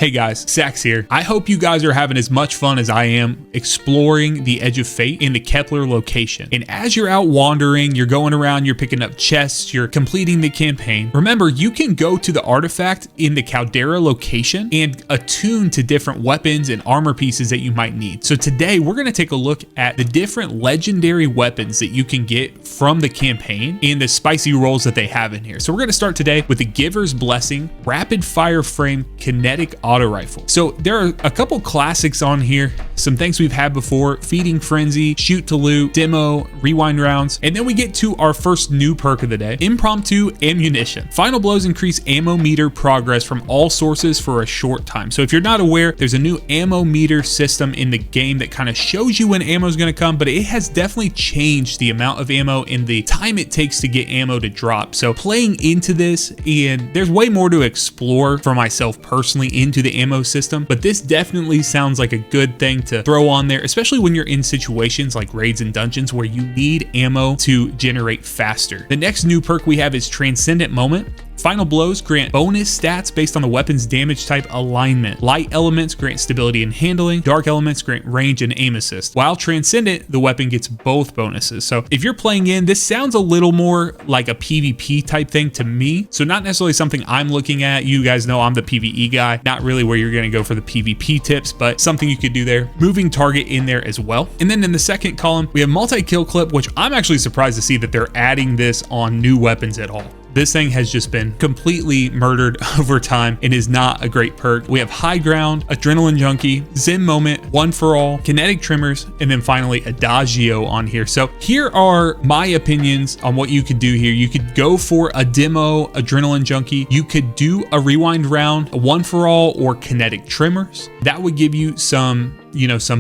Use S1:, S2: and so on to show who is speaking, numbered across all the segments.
S1: Hey guys, Sax here. I hope you guys are having as much fun as I am exploring the Edge of Fate in the Kepler location. And as you're out wandering, you're going around, you're picking up chests, you're completing the campaign. Remember, you can go to the artifact in the Caldera location and attune to different weapons and armor pieces that you might need. So today we're going to take a look at the different legendary weapons that you can get from the campaign and the spicy rolls that they have in here. So we're going to start today with the Giver's Blessing, Rapid Fire Frame, Kinetic Auto Rifle. So there are a couple classics on here, some things we've had before: Feeding Frenzy, Shoot to Loot, Demo, Rewind Rounds, and then we get to our first new perk of the day, Impromptu Ammunition. Final blows increase ammo meter progress from all sources for a short time. So if you're not aware, there's a new ammo meter system in the game that kind of shows you when ammo is going to come, but it has definitely changed the amount of ammo and the time it takes to get ammo to drop. So playing into this, and there's way more to explore for myself personally into the ammo system, but this definitely sounds like a good thing to throw on there, especially when you're in situations like raids and dungeons where you need ammo to generate faster. The next new perk we have is Transcendent Moment. Final blows grant bonus stats based on the weapon's damage type alignment. Light elements grant stability and handling. Dark elements grant range and aim assist. While transcendent, the weapon gets both bonuses. So if you're playing in, this sounds a little more like a PvP type thing to me. So not necessarily something I'm looking at. You guys know I'm the PvE guy, not really where you're going to go for the PvP tips, but something you could do there. Moving target in there as well. And then in the second column, we have multi-kill clip, which I'm actually surprised to see that they're adding this on new weapons at all. This thing has just been completely murdered over time and is not a great perk. We have High Ground, Adrenaline Junkie, Zen Moment, One for All, Kinetic Trimmers, and then finally Adagio on here. So here are my opinions on what you could do here. You could go for a Demo, Adrenaline Junkie. You could do a Rewind Round, a One for All, or Kinetic Trimmers. That would give you some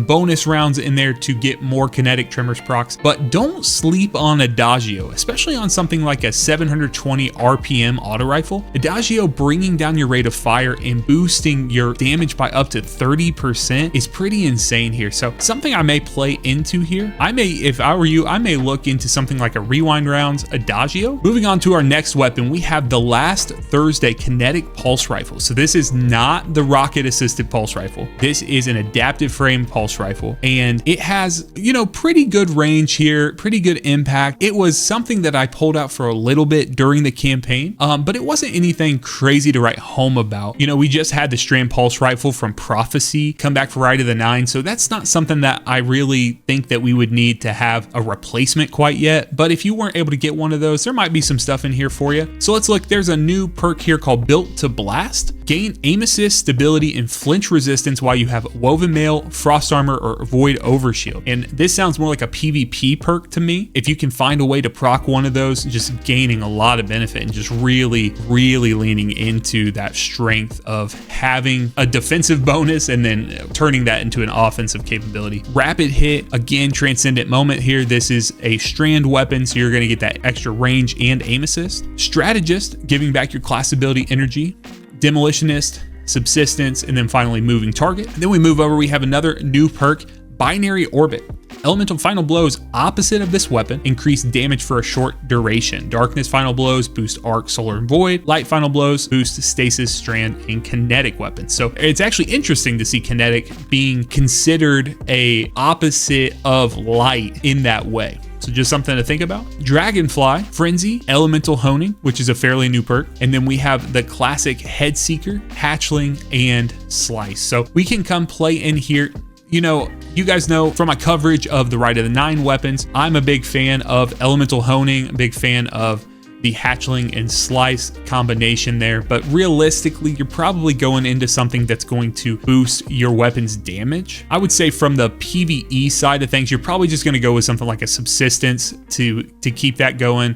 S1: bonus rounds in there to get more Kinetic Trimmers procs, but don't sleep on Adagio, especially on something like a 720 RPM auto rifle. Adagio bringing down your rate of fire and boosting your damage by up to 30% is pretty insane here. So something I may play into here. If I were you, I may look into something like a Rewind Rounds Adagio. Moving on to our next weapon, we have the Last Thursday Kinetic Pulse Rifle. So this is not the rocket assisted pulse rifle. This is an adaptive frame pulse rifle, and it has, pretty good range here, pretty good impact. It was something that I pulled out for a little bit during the campaign, but it wasn't anything crazy to write home about. We just had the Strand Pulse Rifle from Prophecy come back for Ride of the Nine, so that's not something that I really think that we would need to have a replacement quite yet. But if you weren't able to get one of those, there might be some stuff in here for you. So let's look. There's a new perk here called Built to Blast. Gain aim assist, stability, and flinch resistance while you have Woven Mail, Frost Armor, or Void Overshield. And this sounds more like a PvP perk to me. If you can find a way to proc one of those, just gaining a lot of benefit and just really, really leaning into that strength of having a defensive bonus and then turning that into an offensive capability. Rapid Hit, again, Transcendent Moment here. This is a strand weapon, so you're going to get that extra range and aim assist. Strategist, giving back your class ability energy. Demolitionist, Subsistence, and then finally Moving Target. And then we move over, we have another new perk, Binary Orbit. Elemental Final Blows, opposite of this weapon, increase damage for a short duration. Darkness Final Blows boost Arc, Solar, and Void. Light Final Blows boost Stasis, Strand, and Kinetic weapons. So it's actually interesting to see Kinetic being considered a opposite of Light in that way. So just something to think about. Dragonfly, Frenzy, Elemental Honing, which is a fairly new perk. And then we have the classic Head Seeker, Hatchling, and Slice. So we can come play in here. You guys know from my coverage of the Ride of the Nine weapons, I'm a big fan of Elemental Honing, a big fan of the Hatchling and Slice combination there, but realistically, you're probably going into something that's going to boost your weapon's damage. I would say from the PvE side of things, you're probably just going to go with something like a Subsistence to keep that going.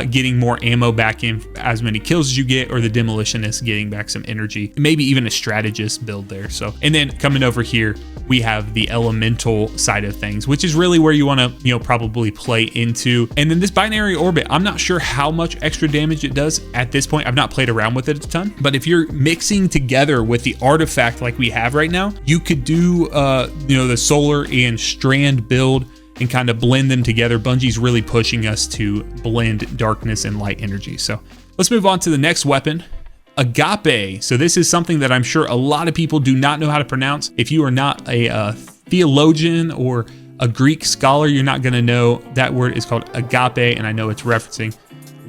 S1: Getting more ammo back in as many kills as you get, or the Demolitionist getting back some energy, maybe even a Strategist build there. So, and then coming over here, we have the Elemental side of things, which is really where you want to, probably play into. And then this Binary Orbit, I'm not sure how much extra damage it does at this point. I've not played around with it a ton, but if you're mixing together with the artifact like we have right now, you could do, the Solar and Strand build and kind of blend them together. Bungie's really pushing us to blend darkness and light energy. So let's move on to the next weapon. Agape. So this is something that I'm sure a lot of people do not know how to pronounce. If you are not a theologian or a Greek scholar, you're not going to know that word is called agape, and I know it's referencing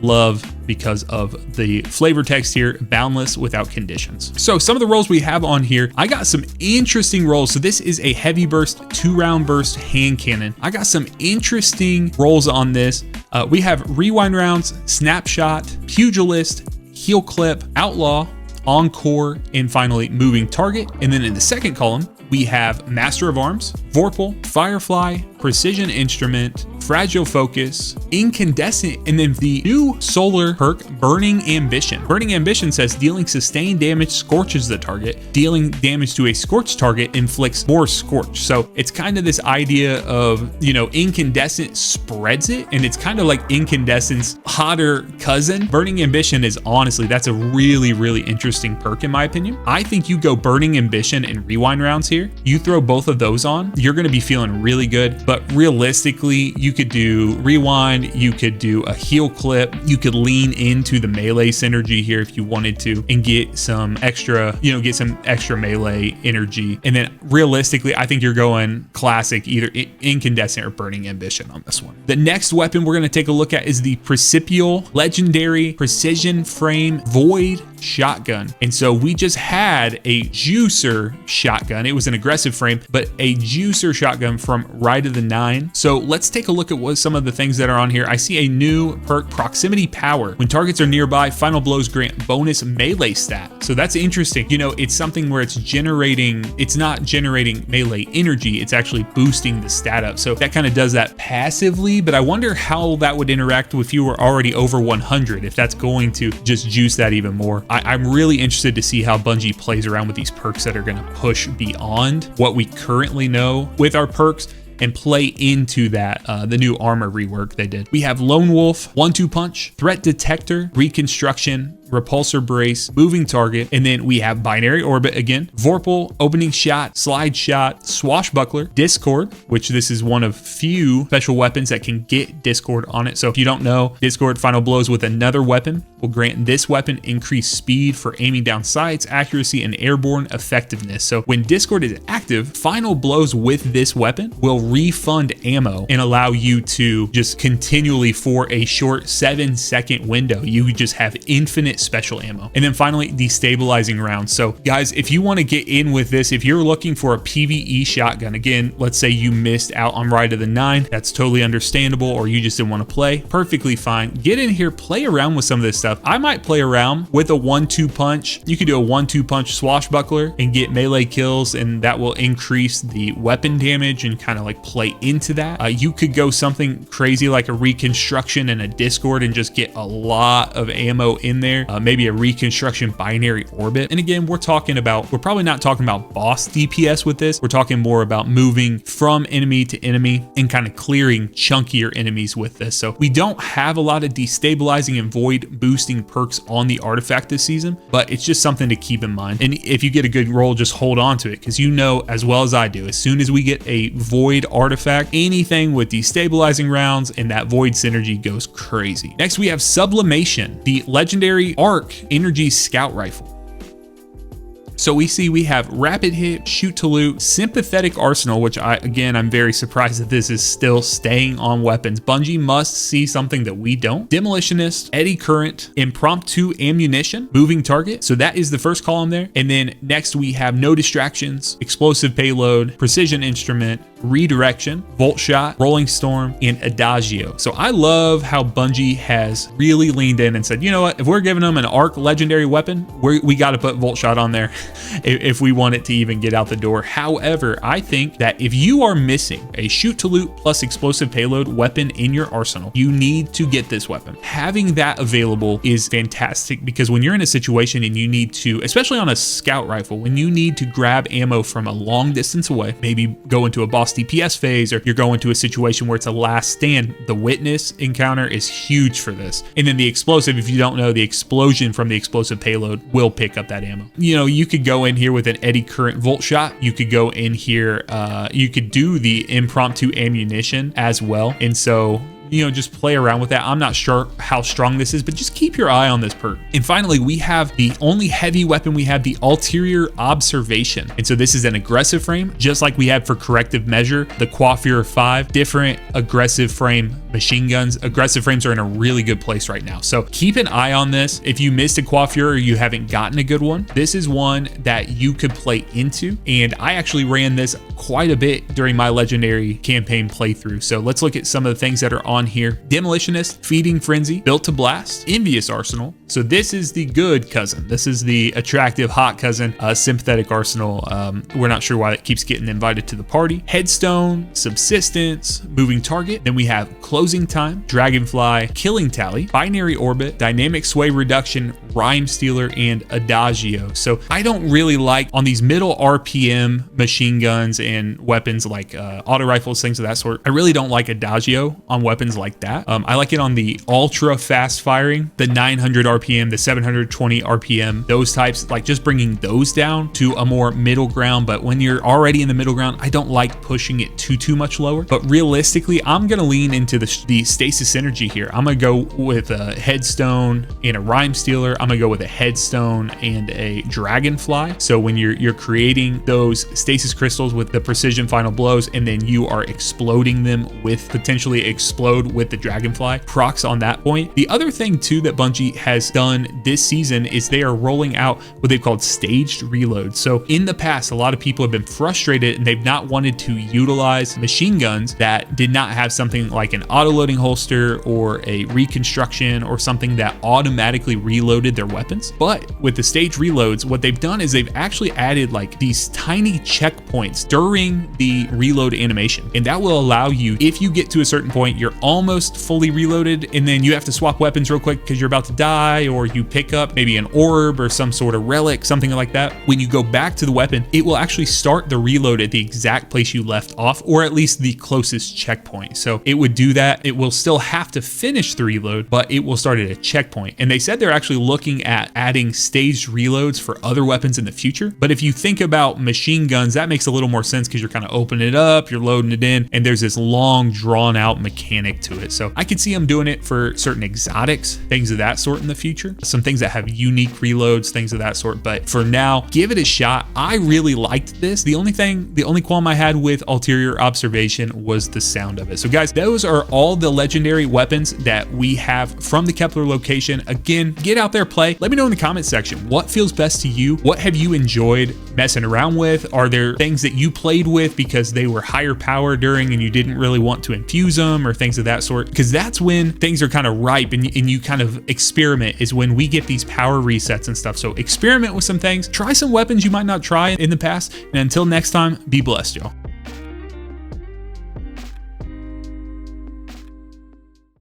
S1: love because of the flavor text here, boundless without conditions. So some of the rolls we have on here, I got some interesting rolls. So this is a heavy burst 2-round burst hand cannon. I got some interesting rolls on this. We have rewind rounds, snapshot, pugilist, heel clip, outlaw, encore, and finally moving target. And then in the second column, we have Master of Arms, Vorpal, Firefly, Precision Instrument, Fragile Focus, Incandescent, and then the new solar perk, Burning Ambition. Burning Ambition says dealing sustained damage scorches the target. Dealing damage to a scorched target inflicts more scorch. So it's kind of this idea of, you know, Incandescent spreads it, and it's kind of like Incandescent's hotter cousin. Burning Ambition is honestly, that's a really, really interesting perk in my opinion. I think you go Burning Ambition and Rewind rounds here. You throw both of those on, you're going to be feeling really good. But realistically, you could do rewind, you could do a heel clip, you could lean into the melee synergy here if you wanted to and get some extra, you know, get some extra melee energy. And then realistically, I think you're going classic, either Incandescent or Burning Ambition on this one. The next weapon we're going to take a look at is the Principial Legendary Precision Frame Void Shotgun. And so we just had a juicer shotgun. It was an aggressive frame, but a juicer shotgun from Ride of the Nine. So let's take a look at what some of the things that are on here. I see a new perk, Proximity Power. When targets are nearby, final blows grant bonus melee stat. So that's interesting. You know, it's something where it's not generating melee energy, it's actually boosting the stat up. So that kind of does that passively, but I wonder how that would interact if you were already over 100, if that's going to just juice that even more. I'm really interested to see how Bungie plays around with these perks that are going to push beyond what we currently know with our perks and play into that, the new armor rework they did. We have Lone Wolf, 1-2 Punch, Threat Detector, Reconstruction, Repulsor Brace, Moving Target, and then we have Binary Orbit again, Vorpal, Opening Shot, Slide Shot, Swashbuckler, Discord, which this is one of few special weapons that can get Discord on it. So if you don't know, Discord final blows with another weapon will grant this weapon increased speed for aiming down sights, accuracy, and airborne effectiveness. So when Discord is active, final blows with this weapon will refund ammo and allow you to just continually, for a short 7-second window, you just have infinite special ammo. And then finally, destabilizing rounds. So guys, if you want to get in with this, if you're looking for a PvE shotgun, again, let's say you missed out on Ride of the Nine, that's totally understandable, or you just didn't want to play, perfectly fine. Get in here, play around with some of this stuff. I might play around with a 1-2 punch. You could do a 1-2 punch swashbuckler and get melee kills, and that will increase the weapon damage and kind of like play into that. You could go something crazy like a reconstruction and a Discord and just get a lot of ammo in there. Maybe a reconstruction binary orbit. And again, we're probably not talking about boss DPS with this. We're talking more about moving from enemy to enemy and kind of clearing chunkier enemies with this. So we don't have a lot of destabilizing and void boosting perks on the artifact this season, but it's just something to keep in mind. And if you get a good roll, just hold on to it, because you know as well as I do, as soon as we get a void artifact, anything with destabilizing rounds and that void synergy goes crazy. Next, we have Sublimation, the legendary Arc Energy Scout Rifle. So we have Rapid Hit, Shoot to Loot, Sympathetic Arsenal, which I'm very surprised that this is still staying on weapons. Bungie must see something that we don't. Demolitionist, Eddy Current, Impromptu Ammunition, Moving Target. So that is the first column there. And then next we have No Distractions, Explosive Payload, Precision Instrument, Redirection, Volt Shot, Rolling Storm, and Adagio. So I love how Bungie has really leaned in and said, you know what, if we're giving them an Arc legendary weapon, we got to put Volt Shot on there if we want it to even get out the door. However, I think that if you are missing a Shoot to Loot plus Explosive Payload weapon in your arsenal, you need to get this weapon. Having that available is fantastic, because when you're in a situation and you need to, especially on a scout rifle, when you need to grab ammo from a long distance away, maybe go into a boss DPS phase, or you're going to a situation where it's a last stand, the Witness encounter is huge for this. And then the explosive, if you don't know, the explosion from the explosive payload will pick up that ammo. You know, you could go in here with an Eddy Current Volt Shot. You could go in here, you could do the Impromptu Ammunition as well. And so just play around with that. I'm not sure how strong this is, but just keep your eye on this perk. And finally, we have the only heavy weapon we have, the ulterior observation. And so this is an aggressive frame, just like we had for corrective measure, the Coiffure 5, different aggressive frame machine guns. Aggressive frames are in a really good place right now. So keep an eye on this. If you missed a Coiffure or you haven't gotten a good one, this is one that you could play into. And I actually ran this quite a bit during my legendary campaign playthrough. So let's look at some of the things that are on here. Demolitionist, Feeding Frenzy, Built to Blast, Envious Arsenal. So this is the good cousin. This is the attractive hot cousin, Sympathetic Arsenal. We're not sure why it keeps getting invited to the party. Headstone, Subsistence, Moving Target. Then we have Closing Time, Dragonfly, Killing Tally, Binary Orbit, Dynamic Sway Reduction, Rhyme Stealer, and Adagio. So I don't really like on these middle RPM machine guns and weapons like auto rifles, things of that sort. I really don't like Adagio on weapons like that. I like it on the ultra fast firing, the 900 RPM, the 720 RPM, those types, like just bringing those down to a more middle ground. But when you're already in the middle ground, I don't like pushing it too much lower. But realistically, I'm gonna lean into the stasis energy here. I'm gonna go with a Headstone and a Rhyme Stealer. I'm gonna go with a Headstone and a Dragonfly. So when you're creating those stasis crystals with the precision final blows, and then you are exploding them with potentially explode with the Dragonfly, procs on that point. The other thing too that Bungie has done this season is they are rolling out what they've called staged reloads. So in the past, a lot of people have been frustrated and they've not wanted to utilize machine guns that did not have something like an auto-loading holster or a reconstruction or something that automatically reloaded their weapons. But with the stage reloads, what they've done is they've actually added like these tiny checkpoints during the reload animation. And that will allow you, if you get to a certain point, you're almost fully reloaded and then you have to swap weapons real quick because you're about to die, or you pick up maybe an orb or some sort of relic, something like that. When you go back to the weapon, it will actually start the reload at the exact place you left off, or at least the closest checkpoint. So it would do that. It will still have to finish the reload, but it will start at a checkpoint. And they said they're actually looking at adding staged reloads for other weapons in the future. But if you think about machine guns, that makes a little more sense because you're kind of opening it up, you're loading it in, and there's this long drawn out mechanic to it. So I could see them doing it for certain exotics, things of that sort in the future, some things that have unique reloads, things of that sort. But for now, give it a shot. I really liked this. The only qualm I had with Ulterior Observation was the sound of it. So guys, those are all the legendary weapons that we have from the Kepler location. Again, get out there, play. Let me know in the comment section what feels best to you. What have you enjoyed messing around with? Are there things that you played with because they were higher power during and you didn't really want to infuse them, or things of that sort? Because that's when things are kind of ripe and you kind of experiment, is when we get these power resets and stuff. So experiment with some things, try some weapons you might not try in the past, and until next time, be blessed, y'all.